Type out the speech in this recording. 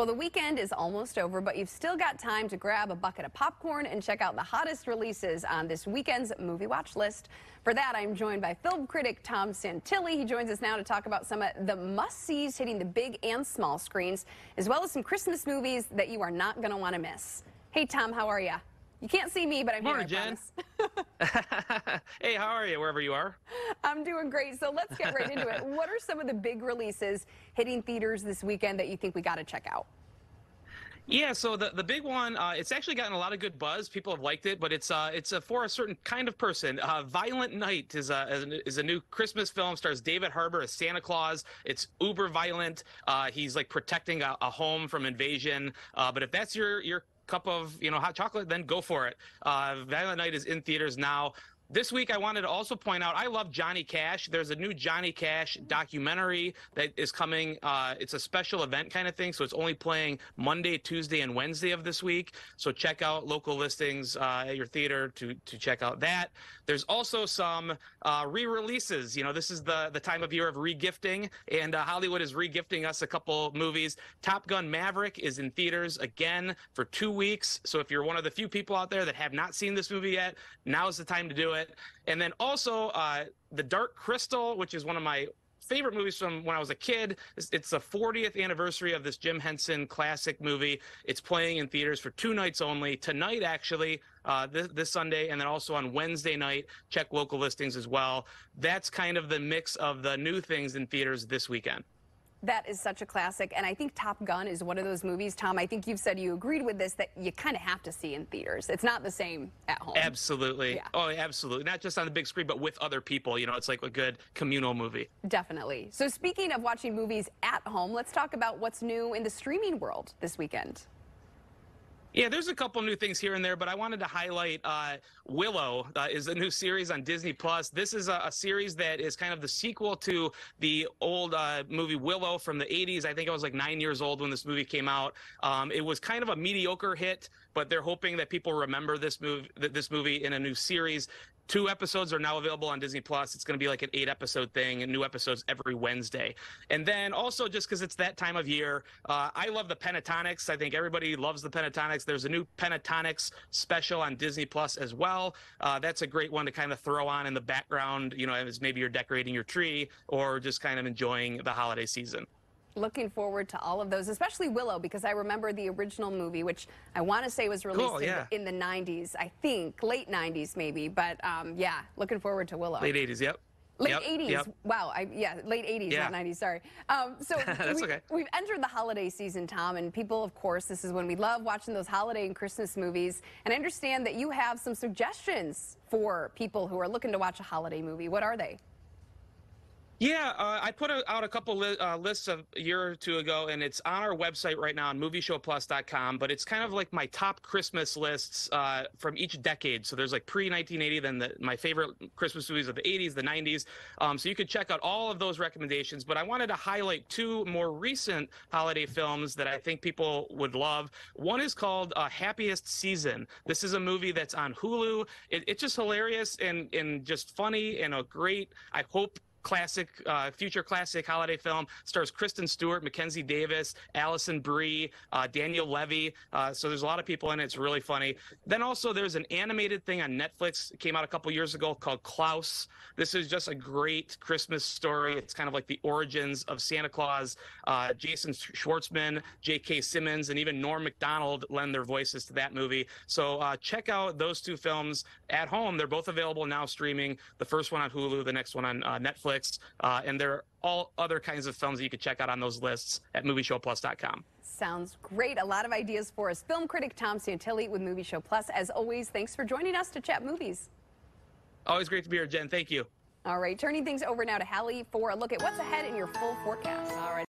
Well, the weekend is almost over, but you've still got time to grab a bucket of popcorn and check out the hottest releases on this weekend's movie watch list. For that, I'm joined by film critic Tom Santilli. He joins us now to talk about some of the must-sees hitting the big and small screens, as well as some Christmas movies that you are not going to want to miss. Hey, Tom, how are you? You can't see me, but I'm Morning, here, I Jen. Hey, how are you, wherever you are? I'm doing great. So let's get right into it. What are some of the big releases hitting theaters this weekend that you think we got to check out? Yeah, so the big one, it's actually gotten a lot of good buzz. People have liked it, but it's for a certain kind of person. Violent Night is a new Christmas film. Stars David Harbour as Santa Claus. It's uber violent. He's like protecting a home from invasion. But if that's your cup of hot chocolate, then go for it. Violent Night is in theaters now. This week, I wanted to also point out, I love Johnny Cash. There's a new Johnny Cash documentary that is coming. It's a special event kind of thing, so it's only playing Monday, Tuesday, and Wednesday of this week. So check out local listings at your theater to check out that. There's also some re-releases. This is the time of year of re-gifting, and Hollywood is re-gifting us a couple movies. Top Gun Maverick is in theaters again for 2 weeks. So if you're one of the few people out there that have not seen this movie yet, now's the time to do it. And then also The Dark Crystal, which is one of my favorite movies from when I was a kid. It's the 40th anniversary of this Jim Henson classic movie. It's playing in theaters for 2 nights only. Tonight, actually, this Sunday, and then also on Wednesday night. Check local listings as well. That's kind of the mix of the new things in theaters this weekend. That is such a classic, and I think Top Gun is one of those movies, Tom, I think you've said you agreed with this, that you kind of have to see in theaters. It's not the same at home. Absolutely. Yeah. Oh, absolutely. Not just on the big screen, but with other people. It's like a good communal movie. Definitely. So speaking of watching movies at home, let's talk about what's new in the streaming world this weekend. Yeah, there's a couple new things here and there, but I wanted to highlight Willow is a new series on Disney+. This is a series that is kind of the sequel to the old movie Willow from the 80s. I think I was like 9 years old when this movie came out. It was kind of a mediocre hit, but they're hoping that people remember this movie in a new series. 2 episodes are now available on Disney+. It's going to be like an 8-episode thing, and new episodes every Wednesday. And then also, just because it's that time of year, I love the Pentatonics. I think everybody loves the Pentatonics. There's a new Pentatonics special on Disney+ as well. That's a great one to kind of throw on in the background, as maybe you're decorating your tree or just kind of enjoying the holiday season. Looking forward to all of those, especially Willow, because I remember the original movie, which I want to say was released in the 90s, I think, late 90s maybe. But yeah, looking forward to Willow. Late 80s, yep. Late 80s. Yep. Wow. Late 80s, not 90s. Sorry. So That's okay. We've entered the holiday season, Tom, and people, of course, this is when we love watching those holiday and Christmas movies. And I understand that you have some suggestions for people who are looking to watch a holiday movie. What are they? Yeah, I put out a couple lists a year or two ago, and it's on our website right now on movieshowplus.com, but it's kind of like my top Christmas lists from each decade. So there's like pre-1980, then my favorite Christmas movies of the 80s, the 90s. So you could check out all of those recommendations, but I wanted to highlight 2 more recent holiday films that I think people would love. One is called Happiest Season. This is a movie that's on Hulu. It's just hilarious and just funny and a great, I hope, future classic holiday film. Stars Kristen Stewart, Mackenzie Davis, Allison Brie, Daniel Levy. So there's a lot of people in it. It's really funny. Then also there's an animated thing on Netflix. It came out a couple years ago called Klaus. This is just a great Christmas story. It's kind of like the origins of Santa Claus. Jason Schwartzman, J.K. Simmons, and even Norm Macdonald lend their voices to that movie. So check out those 2 films at home. They're both available now streaming. The first one on Hulu, the next one on Netflix. And there are all other kinds of films that you can check out on those lists at movieshowplus.com. Sounds great. A lot of ideas for us. Film critic Tom Santilli with Movie Show Plus. As always, thanks for joining us to chat movies. Always great to be here, Jen. Thank you. All right, turning things over now to Hallie for a look at what's ahead in your full forecast.